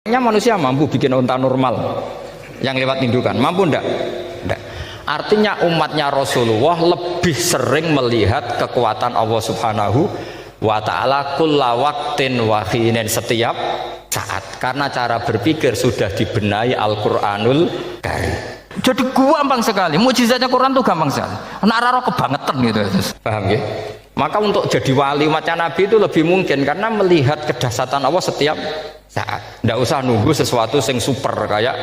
Manusia mampu bikin unta normal yang lewat indukan, mampu ndak? Ndak. Artinya umatnya Rasulullah lebih sering melihat kekuatan Allah Subhanahu wa ta'ala kulla waqtin wa hinin, setiap saat, karena cara berpikir sudah dibenahi Al-Qur'anul Karim. Jadi gampang sekali, mukjizatnya Quran tuh gampang sekali. Anak raro kebangetan gitu. Paham ya? Maka untuk jadi wali umatnya Nabi itu lebih mungkin karena melihat kedahsyatan Allah setiap saat. Tidak usah nunggu sesuatu yang super kayak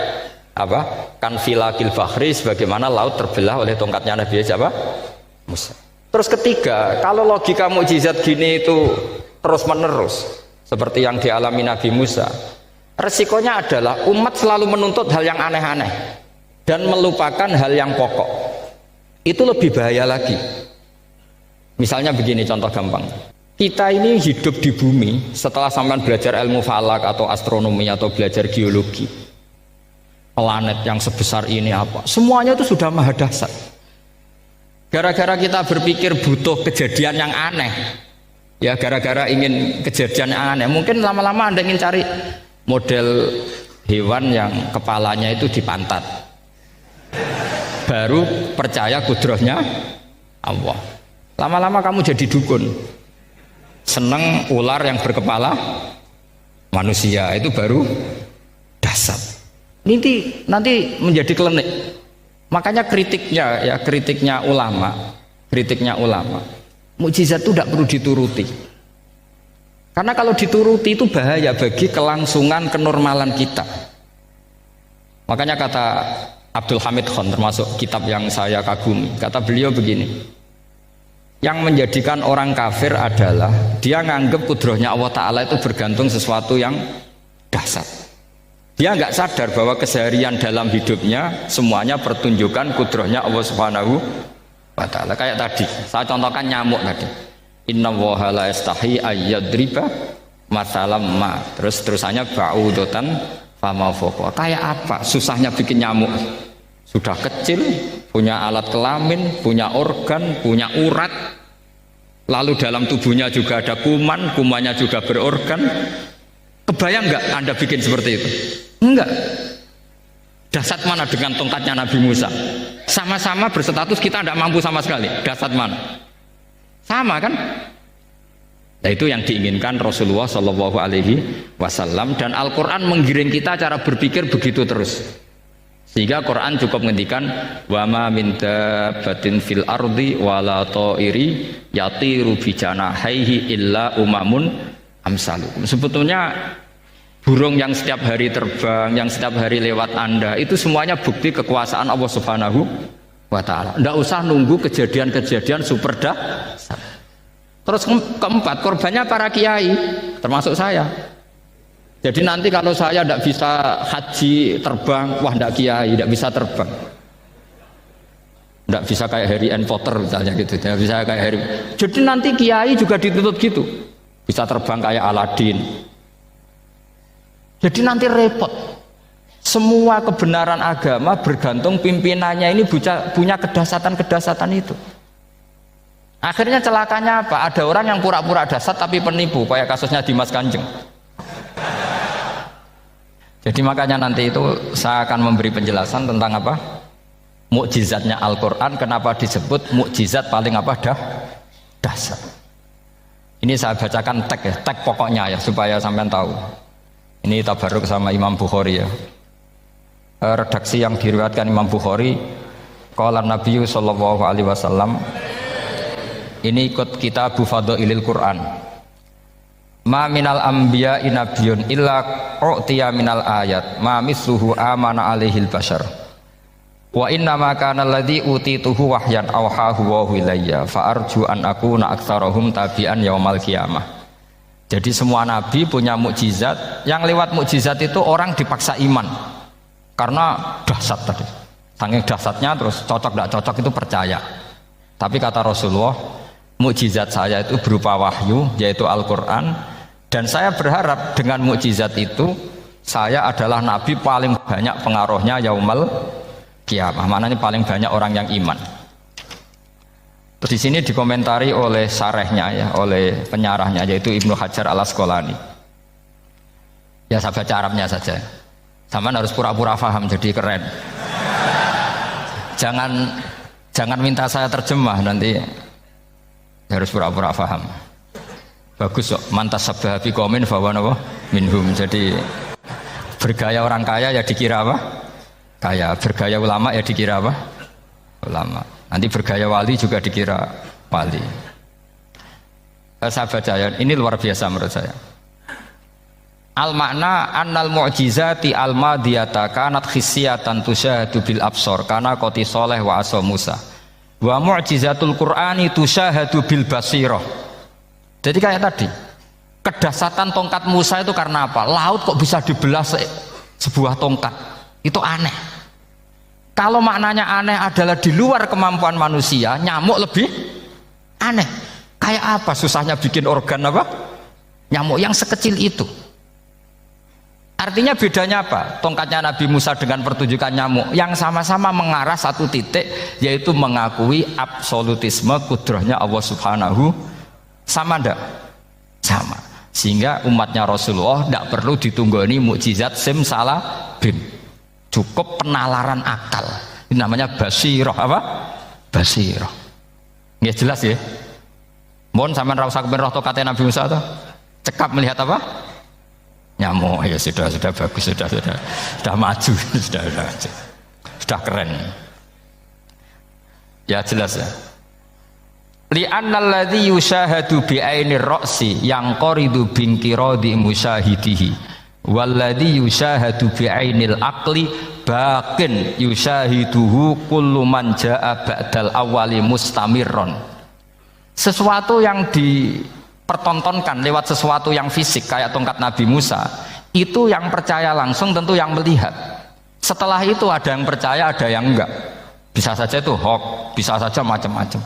apa? Kan filakil bahri, sebagaimana laut terbelah oleh tongkatnya Nabi siapa? Musa. Terus ketiga, kalau logika mukjizat gini itu terus menerus seperti yang dialami Nabi Musa, resikonya adalah umat selalu menuntut hal yang aneh-aneh dan melupakan hal yang pokok. Itu lebih bahaya lagi. Misalnya begini contoh gampang, kita ini hidup di bumi setelah sampean belajar ilmu falak atau astronomi atau belajar geologi, planet yang sebesar ini apa, semuanya itu sudah maha dahsyat. Gara-gara kita berpikir butuh kejadian yang aneh, ya gara-gara ingin kejadian yang aneh, mungkin lama-lama Anda ingin cari model hewan yang kepalanya itu di pantat, baru percaya kudrahnya Allah. Lama-lama kamu jadi dukun, seneng ular yang berkepala manusia, itu baru dahsyat. Nanti menjadi klinik. Makanya kritiknya ulama, mukjizat itu tidak perlu dituruti. Karena kalau dituruti itu bahaya bagi kelangsungan kenormalan kita. Makanya kata Abdul Hamid Khan, termasuk kitab yang saya kagumi, kata beliau begini, yang menjadikan orang kafir adalah dia nganggep kudrahnya Allah Ta'ala itu bergantung sesuatu yang dahsyat. Dia nggak sadar bahwa keseharian dalam hidupnya semuanya pertunjukan kudrahnya Allah Subhanahu wa Ta'ala. Kayak tadi saya contohkan nyamuk tadi, inna woha la yastahi ayyadriba masalam ma, terusannya ba'udotan fama foko. Kayak apa susahnya bikin nyamuk? Sudah kecil, punya alat kelamin, punya organ, punya urat, lalu dalam tubuhnya juga ada kuman, kumannya juga berorgan. Kebayang nggak Anda bikin seperti itu? Enggak. Dahsyat mana dengan tongkatnya Nabi Musa? Sama-sama berstatus kita tidak mampu sama sekali. Dahsyat mana? Sama kan? Nah, itu yang diinginkan Rasulullah Shallallahu Alaihi Wasallam, dan Al-Quran menggiring kita cara berpikir begitu terus. Sehingga Quran cukup menghentikan wa ma min dabbatin fil ardi wala ta'iri yatiru bi janahaihi illa umamun amsalukum. Sebetulnya burung yang setiap hari terbang, yang setiap hari lewat Anda, itu semuanya bukti kekuasaan Allah Subhanahu wa Ta'ala. Tidak usah nunggu kejadian-kejadian super dahsyat. Terus keempat, korbannya para kiai, termasuk saya. Jadi nanti kalau saya tidak bisa haji terbang, wah tidak kiai, tidak bisa terbang, tidak bisa kayak Harry and Potter misalnya gitu, tidak bisa kayak Harry. Jadi nanti kiai juga dituntut gitu, bisa terbang kayak Aladin. Jadi nanti repot. Semua kebenaran agama bergantung pimpinannya ini punya kedahsyatan itu. Akhirnya celakanya apa? Ada orang yang pura-pura dahsyat tapi penipu, kayak kasusnya Dimas Kanjeng. Jadi makanya nanti itu saya akan memberi penjelasan tentang apa? Mukjizatnya Al-Quran, kenapa disebut mukjizat paling apa? Dahsyat. Ini saya bacakan tag pokoknya ya, supaya sampean tahu. Ini tabaruk sama Imam Bukhari ya. Redaksi yang diriwayatkan Imam Bukhari, qala Nabi sallallahu alaihi wasallam, ini ikut kitab Fadhailil Quran. Ma minal anbiya'i nabiyyun illa u'tiya minal ayat ma misluhu amana alaihil bashar wa inna ma kana alladhi utituhu wahyan awhahu wa ilayya fa arju an akuna aktsarahum tabi'an yaumal qiyamah. Jadi semua nabi punya mukjizat, yang lewat mukjizat itu orang dipaksa iman karena dahsyat tadi. Saking dahsyatnya terus cocok tidak cocok itu percaya. Tapi kata Rasulullah, mukjizat saya itu berupa wahyu, yaitu Al-Quran, dan saya berharap dengan mukjizat itu saya adalah nabi paling banyak pengaruhnya yaumal qiyamah. Maknanya paling banyak orang yang iman. Terus di sini dikomentari oleh sarehnya ya, oleh penyarahnya, yaitu Ibnu Hajar Al Asqalani. Ya saya baca Arabnya saja. Sama harus pura-pura paham jadi keren. Jangan minta saya terjemah nanti harus pura-pura paham. Bagus kok, mantas sabah biqaumin fahuwa minhum. Jadi bergaya orang kaya ya dikira apa? Kaya. Bergaya ulama ya dikira apa? Ulama. Nanti bergaya wali juga dikira wali. Saya baca ya, ini luar biasa menurut saya. Al makna annal mu'jizati al madiyata kanat khisyatan tusyahadu bil absor kana qoti soleh wa aso Musa. Wa mu'jizatul Qur'ani tusyahadu bil basirah. Jadi kayak tadi, kedahsyatan tongkat Musa itu karena apa? Laut kok bisa dibelah sebuah tongkat? Itu aneh. Kalau maknanya aneh adalah di luar kemampuan manusia, nyamuk lebih aneh. Kayak apa susahnya bikin organ apa? Nyamuk yang sekecil itu. Artinya bedanya apa? Tongkatnya Nabi Musa dengan pertunjukan nyamuk yang sama-sama mengarah satu titik, yaitu mengakui absolutisme kudrahnya Allah Subhanahu. Sama ndak? Sama. Sehingga umatnya Rasulullah tidak perlu ditunggoni mukjizat simsalabim. Cukup penalaran akal. Ini namanya basirah apa? Basirah. Nggih jelas ya? Mohon sampean ra usah kepen roh tokate Nabi Musa to. Cekap melihat apa? Nyamuk. Ya sudah bagus, sudah maju, sudah keren. Ya jelas ya. Li'annal ladzi yusyahadu bi ainir ra'si yang qaridu binqiradi musyahidihi walladzi yusyahadu bi ainil aqli baqin yusyahiduhu kullu man jaa ba'dal awwali mustamirron. Sesuatu yang dipertontonkan lewat sesuatu yang fisik kayak tongkat Nabi Musa, itu yang percaya langsung tentu yang melihat. Setelah itu ada yang percaya, ada yang enggak. Bisa saja itu hoax, bisa saja macam-macam.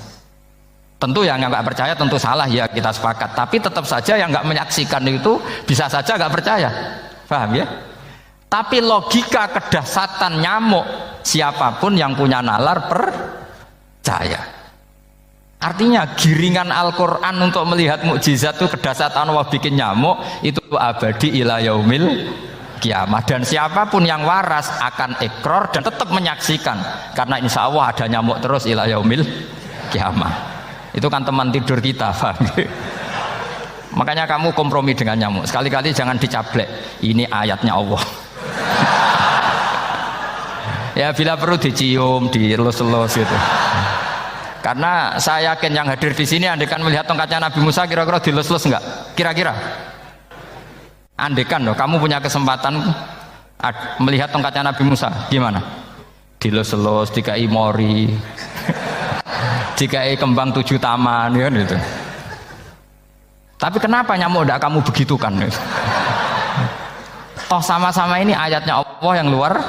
Tentu yang nggak percaya tentu salah ya, kita sepakat. Tapi tetap saja yang nggak menyaksikan itu bisa saja nggak percaya, paham ya? Tapi logika kedahsyatan nyamuk, siapapun yang punya nalar percaya. Artinya giringan Al-Quran untuk melihat mukjizat itu kedahsyatan Allah bikin nyamuk itu abadi ila yaumil kiamah. Dan siapapun yang waras akan ikrar dan tetap menyaksikan, karena insya Allah ada nyamuk terus ila yaumil kiamah. Itu kan teman tidur kita, paham? Makanya kamu kompromi dengan nyamuk. Sekali-kali jangan dicaplek. Ini ayatnya Allah. Ya bila perlu dicium, dielus-elus gitu. Karena saya yakin yang hadir di sini andekan melihat tongkatnya Nabi Musa kira-kira dilus-elus enggak? Kira-kira? Andekan loh, kamu punya kesempatan melihat tongkatnya Nabi Musa, gimana? Dilus-elus, dikai mori. Jika kembang 7 taman ya gitu. Tapi kenapa nyamuk tidak kamu begitukan? Toh sama-sama ini ayatnya Allah yang luar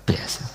biasa.